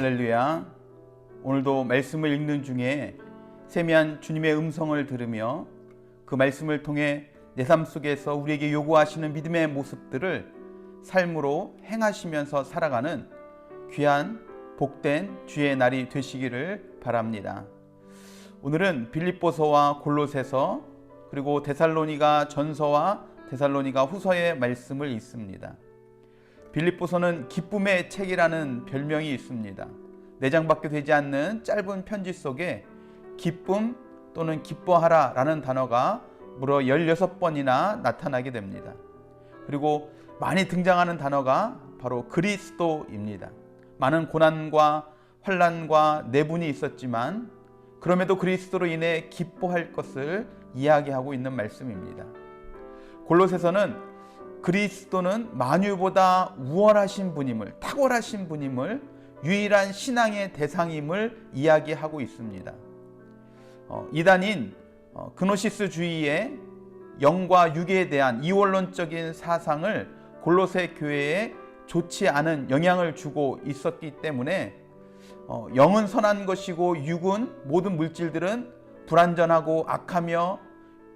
할렐루야. 오늘도 말씀을 읽는 중에 세미한 주님의 음성을 들으며 그 말씀을 통해 내 삶 속에서 우리에게 요구하시는 믿음의 모습들을 삶으로 행하시면서 살아가는 귀한 복된 주의 날이 되시기를 바랍니다. 오늘은 빌립보서와 골로새서 그리고 데살로니가 전서와 데살로니가 후서의 말씀을 읽습니다. 빌립보서는 기쁨의 책이라는 별명이 있습니다. 4장밖에 되지 않는 짧은 편지 속에 기쁨 또는 기뻐하라 라는 단어가 무려 16번이나 나타나게 됩니다. 그리고 많이 등장하는 단어가 바로 그리스도입니다. 많은 고난과 환난과 내분이 있었지만 그럼에도 그리스도로 인해 기뻐할 것을 이야기하고 있는 말씀입니다. 골로새서는 그리스도는 만유보다 우월하신 분임을, 탁월하신 분임을, 유일한 신앙의 대상임을 이야기하고 있습니다. 이단인 그노시스주의의 영과 육에 대한 이원론적인 사상을 골로새 교회에 좋지 않은 영향을 주고 있었기 때문에 영은 선한 것이고 육은 모든 물질들은 불완전하고 악하며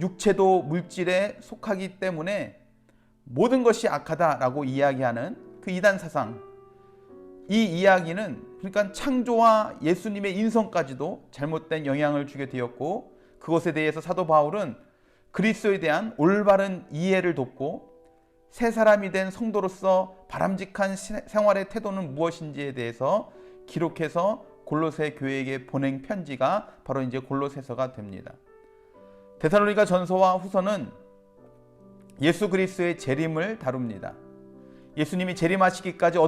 육체도 물질에 속하기 때문에 모든 것이 악하다라고 이야기하는 그 이단 사상, 이 이야기는 그러니까 창조와 예수님의 인성까지도 잘못된 영향을 주게 되었고, 그것에 대해서 사도 바울은 그리스도에 대한 올바른 이해를 돕고 새 사람이 된 성도로서 바람직한 생활의 태도는 무엇인지에 대해서 기록해서 골로새 교회에게 보낸 편지가 바로 이제 골로새서가 됩니다. 데살로니가 전서와 후서는 예수 그리스도의 재림을 다룹니다. 예수님이 재림하시기까지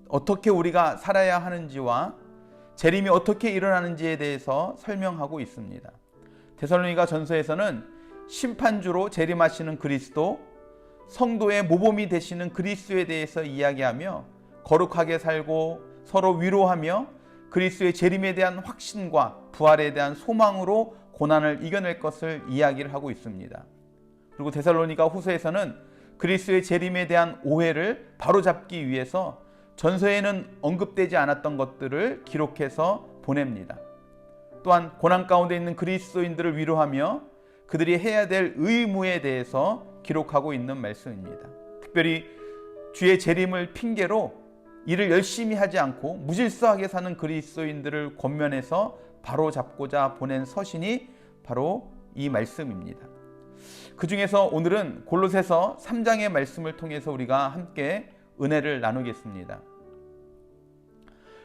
어떻게 우리가 살아야 하는지와 재림이 어떻게 일어나는지에 대해서 설명하고 있습니다. 데살로니가 전서에서는 심판주로 재림하시는 그리스도, 성도의 모범이 되시는 그리스도에 대해서 이야기하며 거룩하게 살고 서로 위로하며 그리스도의 재림에 대한 확신과 부활에 대한 소망으로 고난을 이겨낼 것을 이야기를 하고 있습니다. 그리고 데살로니가 후서에서는 그리스도의 재림에 대한 오해를 바로잡기 위해서 전서에는 언급되지 않았던 것들을 기록해서 보냅니다. 또한 고난 가운데 있는 그리스도인들을 위로하며 그들이 해야 될 의무에 대해서 기록하고 있는 말씀입니다. 특별히 주의 재림을 핑계로 일을 열심히 하지 않고 무질서하게 사는 그리스도인들을 권면해서 바로잡고자 보낸 서신이 바로 이 말씀입니다. 그 중에서 오늘은 골로새서 3장의 말씀을 통해서 우리가 함께 은혜를 나누겠습니다.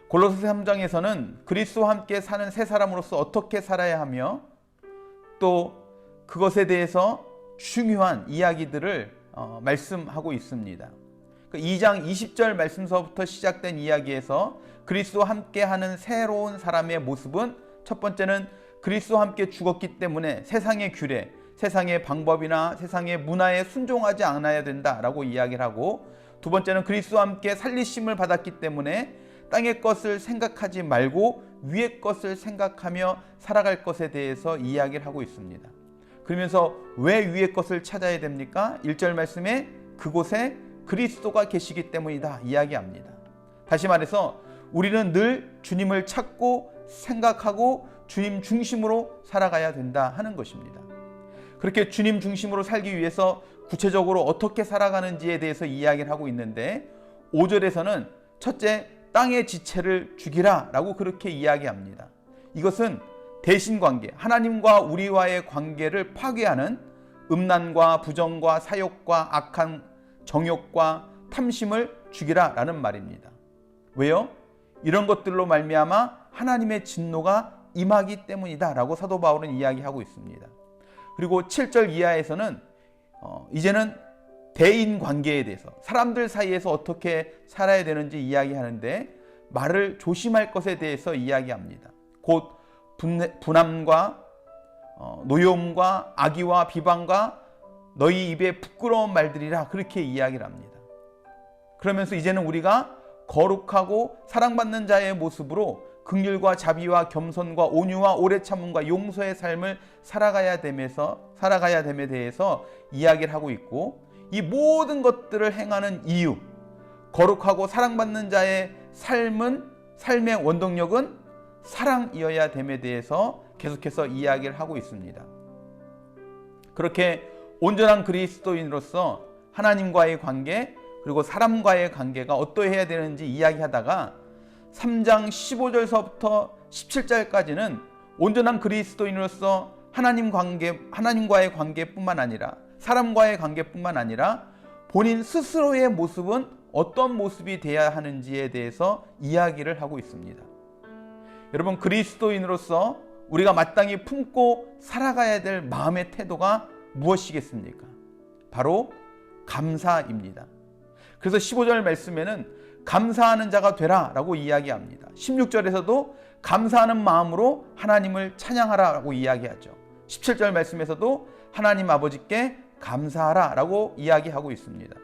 골로새 3장에서는 그리스도와 함께 사는 새 사람으로서 어떻게 살아야 하며 또 그것에 대해서 중요한 이야기들을 말씀하고 있습니다. 2장 20절 말씀서부터 시작된 이야기에서 그리스도와 함께 하는 새로운 사람의 모습은 첫 번째는 그리스도와 함께 죽었기 때문에 세상의 규례, 세상의 방법이나 세상의 문화에 순종하지 않아야 된다라고 이야기를 하고, 두 번째는 그리스도와 함께 살리심을 받았기 때문에 땅의 것을 생각하지 말고 위의 것을 생각하며 살아갈 것에 대해서 이야기를 하고 있습니다. 그러면서 왜 위의 것을 찾아야 됩니까? 1절 말씀에 그곳에 그리스도가 계시기 때문이다 이야기합니다. 다시 말해서 우리는 늘 주님을 찾고 생각하고 주님 중심으로 살아가야 된다 하는 것입니다. 그렇게 주님 중심으로 살기 위해서 구체적으로 어떻게 살아가는지에 대해서 이야기를 하고 있는데, 5절에서는 첫째, 땅의 지체를 죽이라 라고 그렇게 이야기합니다. 이것은 대신관계, 하나님과 우리와의 관계를 파괴하는 음란과 부정과 사욕과 악한 정욕과 탐심을 죽이라 라는 말입니다. 왜요? 이런 것들로 말미암아 하나님의 진노가 임하기 때문이다 라고 사도 바울은 이야기하고 있습니다. 그리고 7절 이하에서는 이제는 대인 관계에 대해서 사람들 사이에서 어떻게 살아야 되는지 이야기하는데 말을 조심할 것에 대해서 이야기합니다. 곧 분함과 노여움과 악의와 비방과 너희 입에 부끄러운 말들이라 그렇게 이야기를 합니다. 그러면서 이제는 우리가 거룩하고 사랑받는 자의 모습으로 긍휼과 자비와 겸손과 온유와 오래 참음과 용서의 삶을 살아가야 됨에 대해서 이야기를 하고 있고, 이 모든 것들을 행하는 이유, 거룩하고 사랑받는 자의 삶은 삶의 원동력은 사랑이어야 됨에 대해서 계속해서 이야기를 하고 있습니다. 그렇게 온전한 그리스도인으로서 하나님과의 관계 그리고 사람과의 관계가 어떠해야 되는지 이야기하다가 3장 15절서부터 17절까지는 온전한 그리스도인으로서 하나님과의 관계뿐만 아니라 사람과의 관계뿐만 아니라 본인 스스로의 모습은 어떤 모습이 되어야 하는지에 대해서 이야기를 하고 있습니다. 여러분, 그리스도인으로서 우리가 마땅히 품고 살아가야 될 마음의 태도가 무엇이겠습니까? 바로 감사입니다. 그래서 15절 말씀에는 감사하는 자가 되라 라고 이야기합니다. 16절에서도 감사하는 마음으로 하나님을 찬양하라 라고 이야기하죠. 17절 말씀에서도 하나님 아버지께 감사하라 라고 이야기하고 있습니다.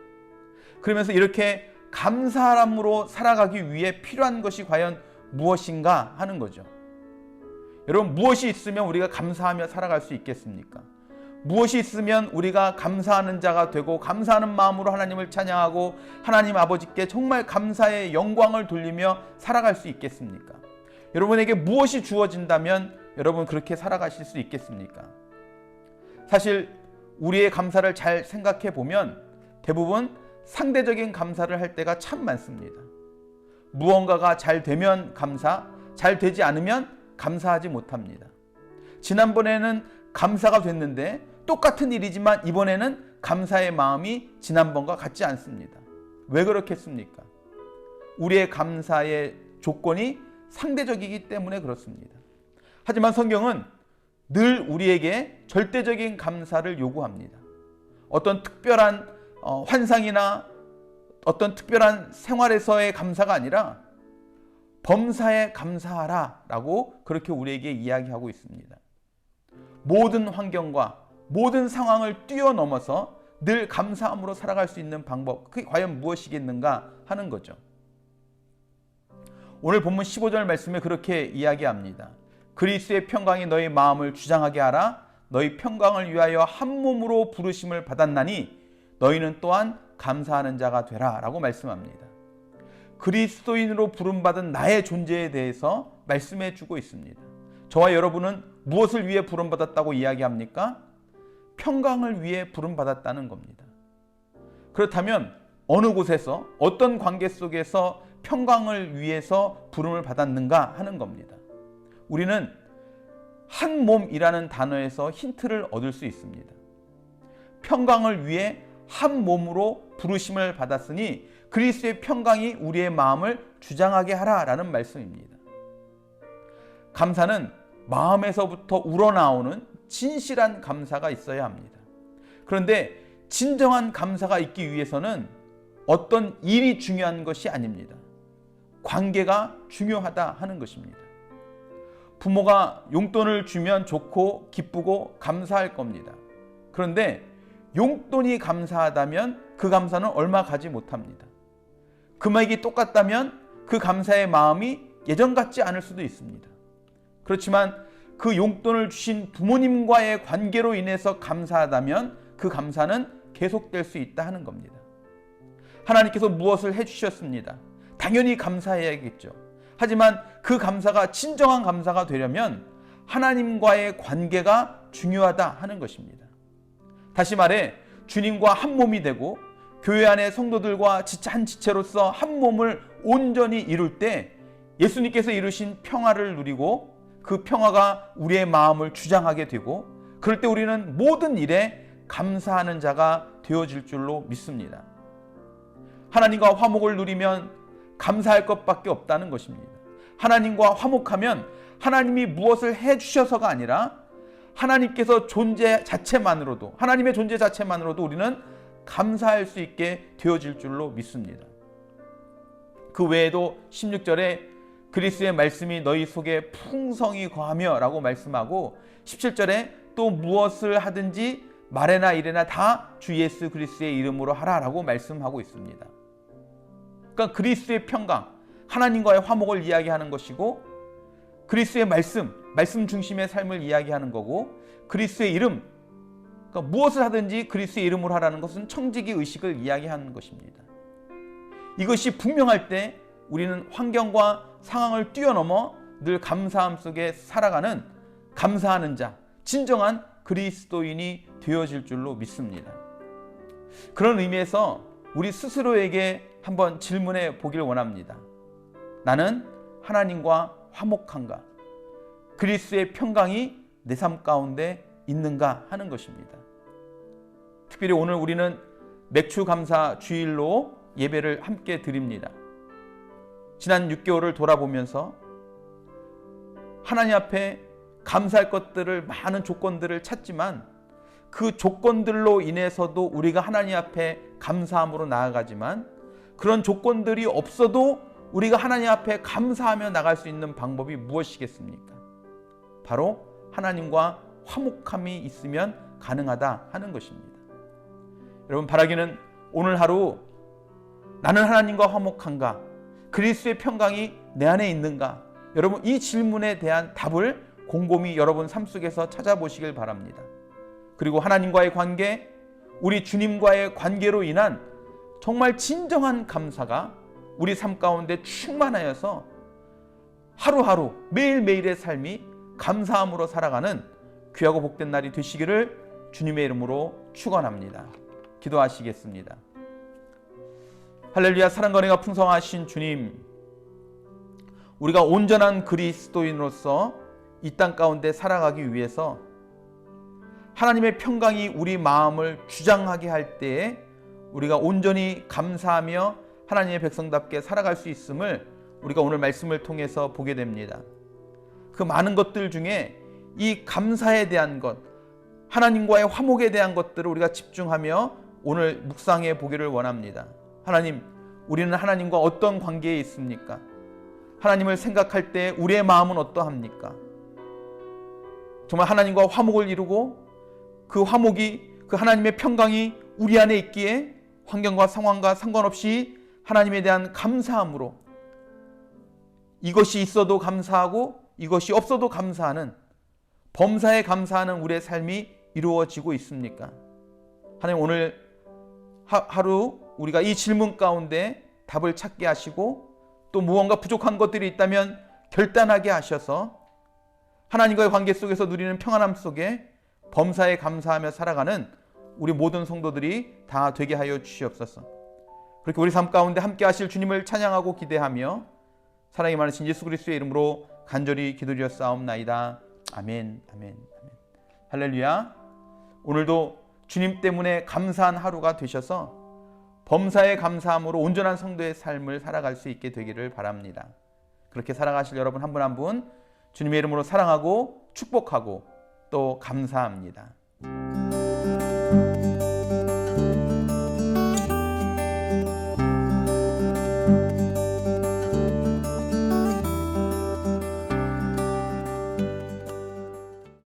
그러면서 이렇게 감사함으로 살아가기 위해 필요한 것이 과연 무엇인가 하는 거죠. 여러분, 무엇이 있으면 우리가 감사하며 살아갈 수 있겠습니까? 무엇이 있으면 우리가 감사하는 자가 되고 감사하는 마음으로 하나님을 찬양하고 하나님 아버지께 정말 감사의 영광을 돌리며 살아갈 수 있겠습니까? 여러분에게 무엇이 주어진다면 여러분 그렇게 살아가실 수 있겠습니까? 사실 우리의 감사를 잘 생각해 보면 대부분 상대적인 감사를 할 때가 참 많습니다. 무언가가 잘 되면 감사, 잘 되지 않으면 감사하지 못합니다. 지난번에는 감사가 됐는데 똑같은 일이지만 이번에는 감사의 마음이 지난번과 같지 않습니다. 왜 그렇겠습니까? 우리의 감사의 조건이 상대적이기 때문에 그렇습니다. 하지만 성경은 늘 우리에게 절대적인 감사를 요구합니다. 어떤 특별한 환상이나 어떤 특별한 생활에서의 감사가 아니라 범사에 감사하라 라고 그렇게 우리에게 이야기하고 있습니다. 모든 환경과 모든 상황을 뛰어넘어서 늘 감사함으로 살아갈 수 있는 방법, 그게 과연 무엇이겠는가 하는 거죠. 오늘 본문 15절 말씀에 그렇게 이야기합니다. 그리스도의 평강이 너희 마음을 주장하게 하라. 너희 평강을 위하여 한 몸으로 부르심을 받았나니 너희는 또한 감사하는 자가 되라 라고 말씀합니다. 그리스도인으로 부름받은 나의 존재에 대해서 말씀해 주고 있습니다. 저와 여러분은 무엇을 위해 부름받았다고 이야기합니까? 평강을 위해 부름받았다는 겁니다. 그렇다면 어느 곳에서 어떤 관계 속에서 평강을 위해서 부름을 받았는가 하는 겁니다. 우리는 한 몸이라는 단어에서 힌트를 얻을 수 있습니다. 평강을 위해 한 몸으로 부르심을 받았으니 그리스도의 평강이 우리의 마음을 주장하게 하라라는 말씀입니다. 감사는 마음에서부터 우러나오는 진실한 감사가 있어야 합니다. 그런데 진정한 감사가 있기 위해서는 어떤 일이 중요한 것이 아닙니다. 관계가 중요하다 하는 것입니다. 부모가 용돈을 주면 좋고 기쁘고 감사할 겁니다. 그런데 용돈이 감사하다면 그 감사는 얼마 가지 못합니다. 금액이 똑같다면 그 감사의 마음이 예전 같지 않을 수도 있습니다. 그렇지만 그 용돈을 주신 부모님과의 관계로 인해서 감사하다면 그 감사는 계속될 수 있다 하는 겁니다. 하나님께서 무엇을 해주셨습니다. 당연히 감사해야겠죠. 하지만 그 감사가 진정한 감사가 되려면 하나님과의 관계가 중요하다 하는 것입니다. 다시 말해 주님과 한 몸이 되고 교회 안의 성도들과 한 지체로서 한 몸을 온전히 이룰 때 예수님께서 이루신 평화를 누리고 그 평화가 우리의 마음을 주장하게 되고 그럴 때 우리는 모든 일에 감사하는 자가 되어질 줄로 믿습니다. 하나님과 화목을 누리면 감사할 것밖에 없다는 것입니다. 하나님과 화목하면 하나님이 무엇을 해주셔서가 아니라 하나님께서 존재 자체만으로도 하나님의 존재 자체만으로도 우리는 감사할 수 있게 되어질 줄로 믿습니다. 그 외에도 16절에 그리스도의 말씀이 너희 속에 풍성히 거하며 라고 말씀하고 17절에 또 무엇을 하든지 말에나 이래나 다 주 예수 그리스도의 이름으로 하라라고 말씀하고 있습니다. 그러니까 그리스도의 평강, 하나님과의 화목을 이야기하는 것이고 그리스도의 말씀 중심의 삶을 이야기하는 거고 그리스도의 이름, 그러니까 무엇을 하든지 그리스도의 이름으로 하라는 것은 청지기 의식을 이야기하는 것입니다. 이것이 분명할 때 우리는 환경과 상황을 뛰어넘어 늘 감사함 속에 살아가는 감사하는 자, 진정한 그리스도인이 되어질 줄로 믿습니다. 그런 의미에서 우리 스스로에게 한번 질문해 보길 원합니다. 나는 하나님과 화목한가? 그리스도의 평강이 내 삶 가운데 있는가 하는 것입니다. 특별히 오늘 우리는 맥주 감사 주일로 예배를 함께 드립니다. 지난 6개월을 돌아보면서 하나님 앞에 감사할 것들을, 많은 조건들을 찾지만 그 조건들로 인해서도 우리가 하나님 앞에 감사함으로 나아가지만 그런 조건들이 없어도 우리가 하나님 앞에 감사하며 나갈 수 있는 방법이 무엇이겠습니까? 바로 하나님과 화목함이 있으면 가능하다 하는 것입니다. 여러분, 바라기는 오늘 하루 나는 하나님과 화목한가? 그리스도의 평강이 내 안에 있는가? 여러분, 이 질문에 대한 답을 곰곰이 여러분 삶 속에서 찾아보시길 바랍니다. 그리고 하나님과의 관계, 우리 주님과의 관계로 인한 정말 진정한 감사가 우리 삶 가운데 충만하여서 하루하루 매일매일의 삶이 감사함으로 살아가는 귀하고 복된 날이 되시기를 주님의 이름으로 축원합니다. 기도하시겠습니다. 할렐루야. 사랑과 은혜가 풍성하신 주님, 우리가 온전한 그리스도인으로서 이 땅 가운데 살아가기 위해서 하나님의 평강이 우리 마음을 주장하게 할 때에 우리가 온전히 감사하며 하나님의 백성답게 살아갈 수 있음을 우리가 오늘 말씀을 통해서 보게 됩니다. 그 많은 것들 중에 이 감사에 대한 것, 하나님과의 화목에 대한 것들을 우리가 집중하며 오늘 묵상해 보기를 원합니다. 하나님, 우리는 하나님과 어떤 관계에 있습니까? 하나님을 생각할 때 우리의 마음은 어떠합니까? 정말 하나님과 화목을 이루고 그 화목이, 그 하나님의 평강이 우리 안에 있기에 환경과 상황과 상관없이 하나님에 대한 감사함으로 이것이 있어도 감사하고 이것이 없어도 감사하는, 범사에 감사하는 우리의 삶이 이루어지고 있습니까? 하나님, 오늘 하루 우리가 이 질문 가운데 답을 찾게 하시고 또 무언가 부족한 것들이 있다면 결단하게 하셔서 하나님과의 관계 속에서 누리는 평안함 속에 범사에 감사하며 살아가는 우리 모든 성도들이 다 되게 하여 주시옵소서. 그렇게 우리 삶 가운데 함께 하실 주님을 찬양하고 기대하며 사랑이 많으신 예수 그리스도의 이름으로 간절히 기도드렸사옵나이다. 아멘, 아멘, 아멘. 할렐루야. 오늘도 주님 때문에 감사한 하루가 되셔서 범사에 감사함으로 온전한 성도의 삶을 살아갈 수 있게 되기를 바랍니다. 그렇게 살아가실 여러분 한 분 한 분 주님의 이름으로 사랑하고 축복하고 또 감사합니다.